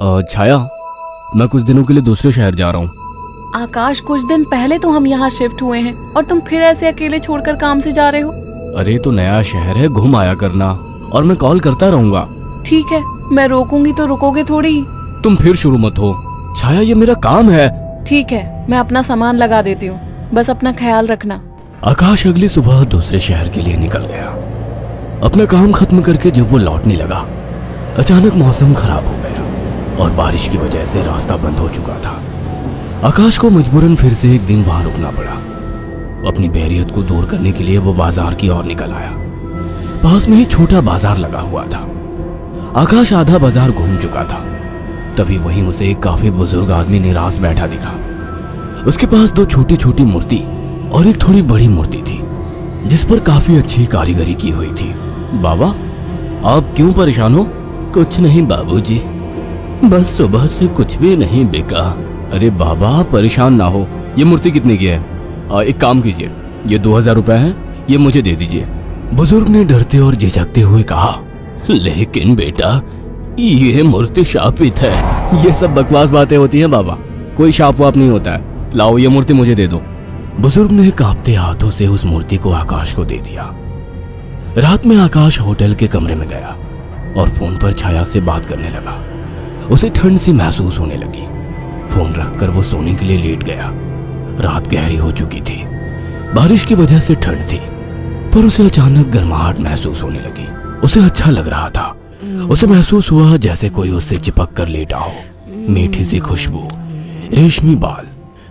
छाया, मैं कुछ दिनों के लिए दूसरे शहर जा रहा हूँ। आकाश, कुछ दिन पहले तो हम यहाँ शिफ्ट हुए हैं और तुम फिर ऐसे अकेले छोड़कर काम से जा रहे हो। अरे तो नया शहर है, घूम आया करना, और मैं कॉल करता रहूंगा। ठीक है, मैं रोकूंगी तो रुकोगे थोड़ी ही। तुम फिर शुरू मत हो छाया, ये मेरा काम है। ठीक है, मैं अपना सामान लगा देती हूँ, बस अपना ख्याल रखना। आकाश अगली सुबह दूसरे शहर के लिए निकल गया। अपना काम खत्म करके जब वो लौटने लगा, अचानक मौसम खराब हो गया और बारिश की वजह से रास्ता बंद हो चुका था। आकाश को मजबूरन फिर से एक दिन वहां रुकना पड़ा। अपनी बोरियत को दूर करने के लिए वो बाजार की ओर निकल आया। पास में ही छोटा बाजार लगा हुआ था। आकाश आधा बाजार घूम चुका था, तभी वहीं उसे एक काफी बुजुर्ग आदमी निराश बैठा दिखा। उसके पास दो छोटी छोटी मूर्ति और एक थोड़ी बड़ी मूर्ति थी, जिस पर काफी अच्छी कारीगरी की हुई थी। बाबा, आप क्यों परेशान हो? कुछ नहीं बाबूजी, बस सुबह से कुछ भी नहीं बिका। अरे बाबा, परेशान ना हो। ये मूर्ति कितने की है? एक काम कीजिए, ये 2000 रुपए है, ये मुझे दे दीजिए। बुजुर्ग ने डरते और झिझकते हुए कहा, लेकिन बेटा, ये मूर्ति शापित है। ये सब बकवास बातें होती हैं बाबा, कोई शाप वाप नहीं होता है। लाओ, ये मूर्ति मुझे दे दो। बुजुर्ग ने कांपते हाथों से उस मूर्ति को आकाश को दे दिया। रात में आकाश होटल के कमरे में गया और फोन पर छाया से बात करने लगा। उसे ठंड सी महसूस होने लगी। फोन रखकर वो सोने के लिए लेट गया। रात गहरी हो चुकी थी, बारिश की वजह से ठंड थी, पर उसे अचानक गर्माहट महसूस होने लगी। उसे अच्छा लग रहा था। उसे महसूस हुआ जैसे कोई उससे चिपक कर लेटा हो। मीठी सी खुशबू, रेशमी बाल,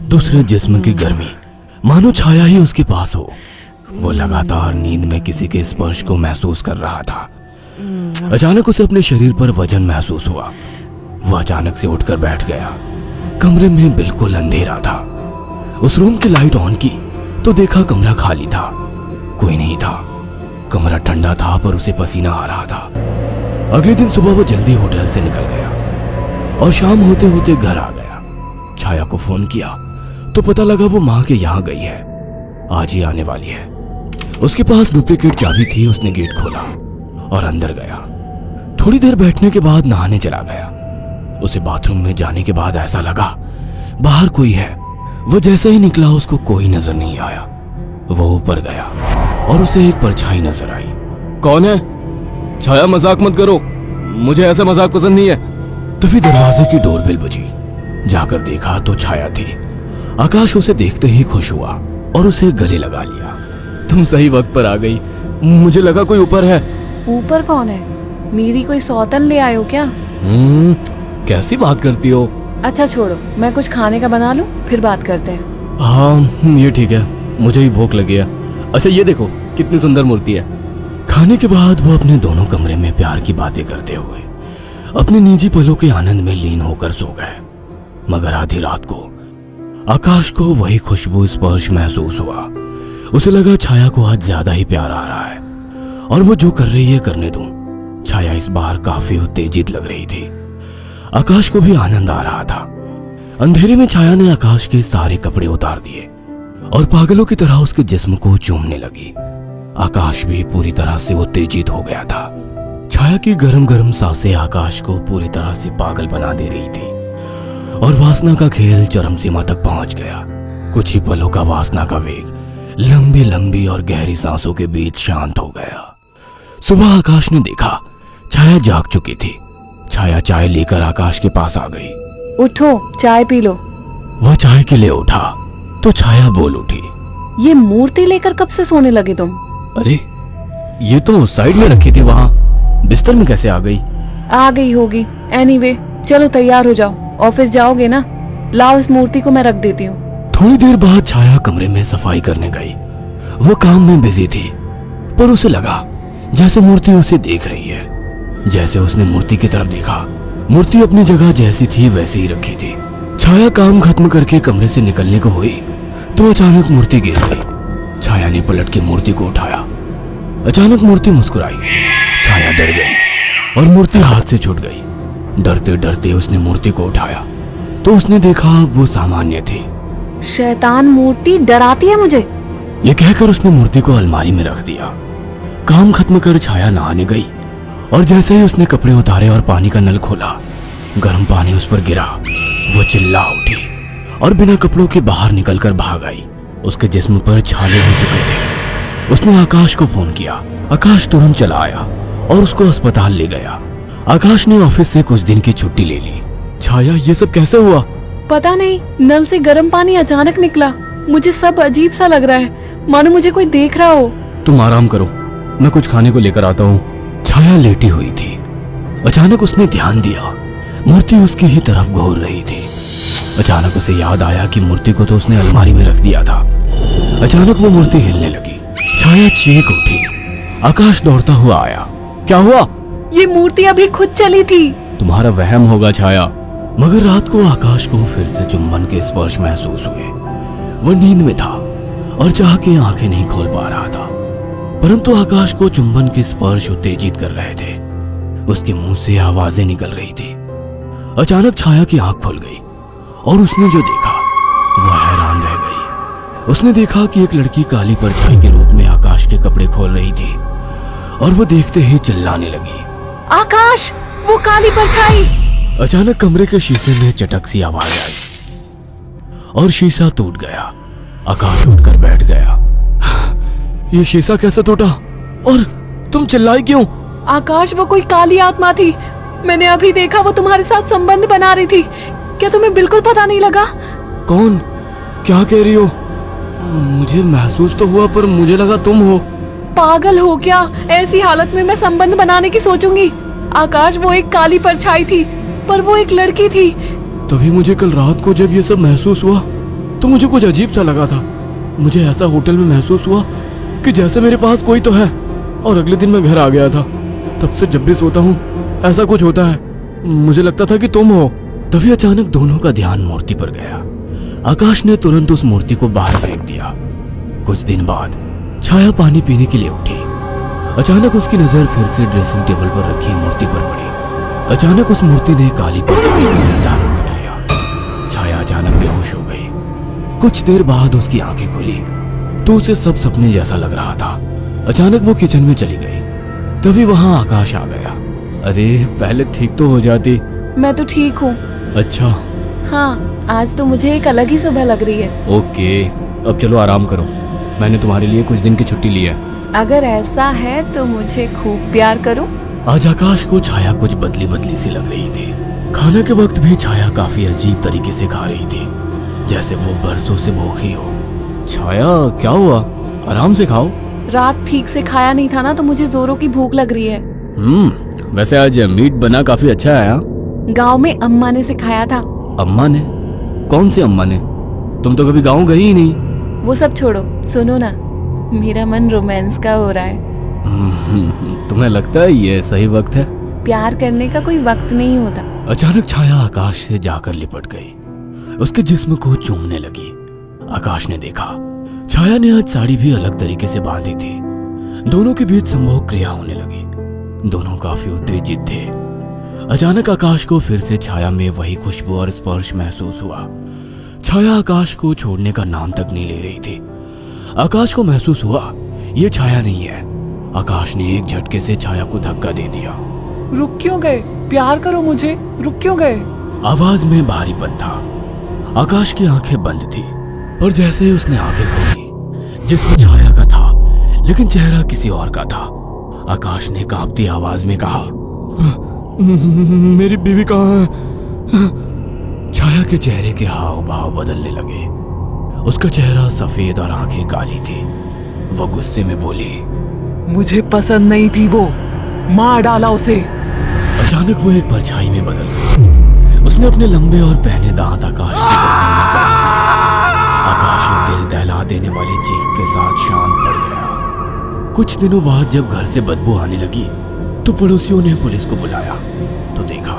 दूसरे जिस्म की गर्मी, मानो छाया ही उसके पास हो। वो लगातार नींद में किसी के स्पर्श को महसूस कर रहा था। अचानक उसे अपने शरीर पर वजन महसूस हुआ। वो अचानक से उठकर बैठ गया। कमरे में बिल्कुल अंधेरा था। उस रूम की लाइट ऑन की तो देखा कमरा खाली था, कोई नहीं था। कमरा ठंडा था पर उसे पसीना आ रहा था। अगले दिन सुबह वो जल्दी होटल से निकल गया और शाम होते होते घर आ गया। छाया को फोन किया तो पता लगा वो माँ के यहाँ गई है, आज ही आने वाली है। उसके पास डुप्लीकेट चाबी थी। उसने गेट खोला और अंदर गया। थोड़ी देर बैठने के बाद नहाने चला गया। उसे बाथरूम में जाने के बाद ऐसा लगा बाहर कोई है। वो जैसे ही निकला उसको कोई नजर नहीं आया। वो ऊपर गया और उसे एक परछाई नजर आई। कौन है? छाया, मजाक मत करो, मुझे ऐसा मजाक पसंद नहीं है। तभी दरवाजे की डोरबेल बजी। जाकर देखा तो छाया थी। आकाश उसे देखते ही खुश हुआ और उसे गले लगा लिया। तुम सही वक्त पर आ गई, मुझे लगा कोई ऊपर है। ऊपर कौन है? मेरी कोई सौतन ले आए हो क्या? कैसी बात करती हो? अच्छा छोड़ो, मैं कुछ खाने का बना लूं, फिर बात करते हैं। हाँ ये ठीक है, मुझे ही भूख लगी है। अच्छा ये देखो कितनी सुंदर मूर्ति है। खाने के बाद वो अपने दोनों कमरे में प्यार की बातें करते हुए अपने निजी पलों के आनंद में लीन होकर सो गए। मगर आधी रात को आकाश को वही खुशबू स्पर्श महसूस हुआ। उसे लगा छाया को आज ज्यादा ही प्यार आ रहा है और वो जो कर रही है करने दूं। छाया इस बार काफी उत्तेजित लग रही थी। आकाश को भी आनंद आ रहा था। अंधेरे में छाया ने आकाश के सारे कपड़े उतार दिए और पागलों की तरह उसके जिस्म को चूमने लगी। आकाश भी पूरी तरह से उत्तेजित हो गया था। छाया की गरम गरम सांसें आकाश को पूरी तरह से पागल बना दे रही थी और वासना का खेल चरम सीमा तक पहुंच गया। कुछ ही पलों का वासना का वेग लंबी लंबी और गहरी सांसों के बीच शांत हो गया। सुबह आकाश ने देखा छाया जाग चुकी थी। छाया चाय लेकर आकाश के पास आ गई। उठो, चाय पी लो। वह चाय के लिए उठा तो छाया बोल उठी, ये मूर्ति लेकर कब से सोने लगे तुम? अरे ये तो साइड में रखी थी, वहां बिस्तर में कैसे आ गई? आ गई होगी। एनीवे, चलो तैयार हो जाओ, ऑफिस जाओगे ना? लाओ, इस मूर्ति को मैं रख देती हूँ। थोड़ी देर बाद छाया कमरे में सफाई करने गई। वो काम में बिजी थी, पर उसे लगा जैसे मूर्ति उसे देख रही है। जैसे उसने मूर्ति की तरफ देखा, मूर्ति अपनी जगह जैसी थी वैसे ही रखी थी। छाया काम खत्म करके कमरे से निकलने को हुई तो अचानक मूर्ति गिर गई। छाया ने पलट के मूर्ति को उठाया। अचानक मूर्ति मुस्कुराई। छाया डर गई और मूर्ति हाथ से छूट गई। डरते डरते उसने मूर्ति को उठाया तो उसने देखा वो सामान्य थी। शैतान मूर्ति डराती है मुझे। ये कहकर उसने मूर्ति को अलमारी में रख दिया। काम खत्म कर छाया नहाने गई और जैसे ही उसने कपड़े उतारे और पानी का नल खोला, गर्म पानी उस पर गिरा। वो चिल्ला उठी और बिना कपड़ों के बाहर निकलकर भाग आई। उसके जिस्म पर छाले हो चुके थे। उसने आकाश को फोन किया। आकाश तुरंत चला आया और उसको अस्पताल ले गया। आकाश ने ऑफिस से कुछ दिन की छुट्टी ले ली। छाया, ये सब कैसे हुआ? पता नहीं, नल से गर्म पानी अचानक निकला। मुझे सब अजीब सा लग रहा है, मानो मुझे कोई देख रहा हो। तुम आराम करो, मैं कुछ खाने को लेकर आता हूँ। छाया लेटी हुई थी। अचानक उसने ध्यान दिया, मूर्ति उसकी ही तरफ घूर रही थी। अचानक उसे याद आया कि मूर्ति को तो उसने अलमारी में रख दिया था। अचानक वो मूर्ति हिलने लगी। छाया चीख उठी। आकाश दौड़ता हुआ आया। क्या हुआ? ये मूर्ति अभी खुद चली थी। तुम्हारा वहम होगा छाया। मगर रात को आकाश को फिर से चुंबन के स्पर्श महसूस हुए। वो नींद में था और चाह के आंखें नहीं खोल पा रहा था, परंतु आकाश को चुंबन के स्पर्श उत्तेजित कर रहे थे। उसके मुंह से आवाजें निकल रही थी। अचानक छाया की आंख खुल गई और उसने जो देखा वह हैरान रह गई। उसने देखा कि एक लड़की काली परछाई के रूप में आकाश के कपड़े खोल रही थी और वो देखते ही चिल्लाने लगी। आकाश, वो काली परछाई! अचानक कमरे के शीशे में चटक सी आवाज आई और शीशा टूट गया। आकाश उठकर बैठ गया। ये शीशा कैसे टूटा? और तुम चिल्लाई क्यों? आकाश, वो कोई काली आत्मा थी। मैंने अभी देखा, वो तुम्हारे साथ संबंध बना रही थी। क्या तुम्हें बिल्कुल पता नहीं लगा? कौन? क्या कह रही हो? मुझे महसूस तो हुआ, पर मुझे लगा तुम हो। पागल हो क्या? ऐसी हालत में मैं संबंध बनाने की सोचूंगी? आकाश, वो एक काली परछाई थी, पर वो एक लड़की थी। तभी मुझे कल रात को जब ये सब महसूस हुआ तो मुझे कुछ अजीब सा लगा था। मुझे ऐसा होटल में महसूस हुआ कि जैसे मेरे पास कोई तो है। और अगले दिन मैं घर आ गया था। तब से जब भी सोता हूँ ऐसा कुछ होता है। मुझे लगता था कि तुम हो। तभी अचानक दोनों का ध्यान मूर्ति पर गया। आकाश ने तुरंत उस मूर्ति को बाहर फेंक दिया। कुछ दिन बाद छाया पानी पीने के लिए उठी। अचानक उसकी नजर फिर से ड्रेसिंग टेबल पर रखी मूर्ति पर पड़ी। अचानक उस मूर्ति ने काली परछाई का रूप धारण कर लिया। छाया अचानक बेहोश हो गई। कुछ देर बाद उसकी आंखें खुली तो उसे सब सपने जैसा लग रहा था। अचानक वो किचन में चली गई। तभी वहां आकाश आ गया। अरे, पहले ठीक तो हो जाती। मैं तो ठीक हूँ। अच्छा। हाँ, आज तो मुझे एक अलग ही सुबह लग रही है। ओके, अब चलो आराम करो। मैंने तुम्हारे लिए कुछ दिन की छुट्टी ली है। अगर ऐसा है तो मुझे खूब प्यार करो। आज आकाश को छाया कुछ बदली बदली सी लग रही थी। खाने के वक्त भी छाया काफी अजीब तरीके से खा रही थी, जैसे वो बरसों से भूखी हो। छाया, क्या हुआ? आराम से खाओ। रात ठीक से खाया नहीं था ना, तो मुझे जोरों की भूख लग रही है। वैसे आज मीट बना काफी अच्छा है। हाँ? गांव में अम्मा ने सिखाया था। अम्मा ने? कौन सी अम्मा ने? तुम तो कभी गांव गई ही नहीं। वो सब छोड़ो, सुनो ना, मेरा मन रोमांस का हो रहा है। तुम्हें लगता है ये सही वक्त है? प्यार करने का कोई वक्त नहीं होता। अचानक छाया आकाश से जाकर लिपट गई। उसके जिस्म को चूमने लगी। आकाश ने देखा छाया ने आज साड़ी भी अलग तरीके से बांधी थी। दोनों के बीच संभोग क्रिया होने लगी। दोनों काफी उत्तेजित थे। अचानक आकाश को फिर से छाया में वही खुशबू और स्पर्श महसूस हुआ। छाया आकाश को छोड़ने का नाम तक नहीं ले रही थी। आकाश को महसूस हुआ ये छाया नहीं है। आकाश ने एक झटके से छाया को धक्का दे दिया। रुक क्यों गए? प्यार करो मुझे, रुक क्यों गए? आवाज में भारीपन था। आकाश की आंखें बंद थी, पर जैसे ही उसने आंखें खोली, जिसमें छाया का था लेकिन चेहरा किसी और का था। आकाश ने कांपती आवाज में कहा, मेरी बीवी कहाँ है? छाया के चेहरे के हाव भाव बदलने लगे। उसका चेहरा सफेद और आंखें काली थी। वो गुस्से में बोली, मुझे पसंद नहीं थी वो, मार डाला उसे। अचानक वो एक परछाई में बदल गई। उसने अपने लंबे और पहने दांत आकाश की गर्दन में गाड़ दिए। आकाश एक दिल दहला देने वाली चीख के साथ शांत पड़ गया। कुछ दिनों बाद जब घर से बदबू आने लगी तो पड़ोसियों ने पुलिस को बुलाया तो देखा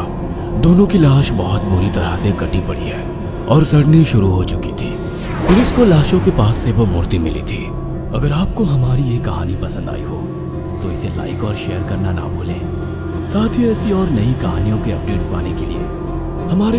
दोनों की लाश बहुत बुरी तरह से कटी पड़ी है और सड़नी शुरू हो चुकी थी। पुलिस को लाशों के पास से वो मूर्ति मिली थी। अगर आपको हमारी ये कहानी पसंद आई हो तो इसे लाइक और शेयर करना ना भूलें। साथ ही ऐसी और नई कहानियों के अपडेट्स पाने के लिए हमारे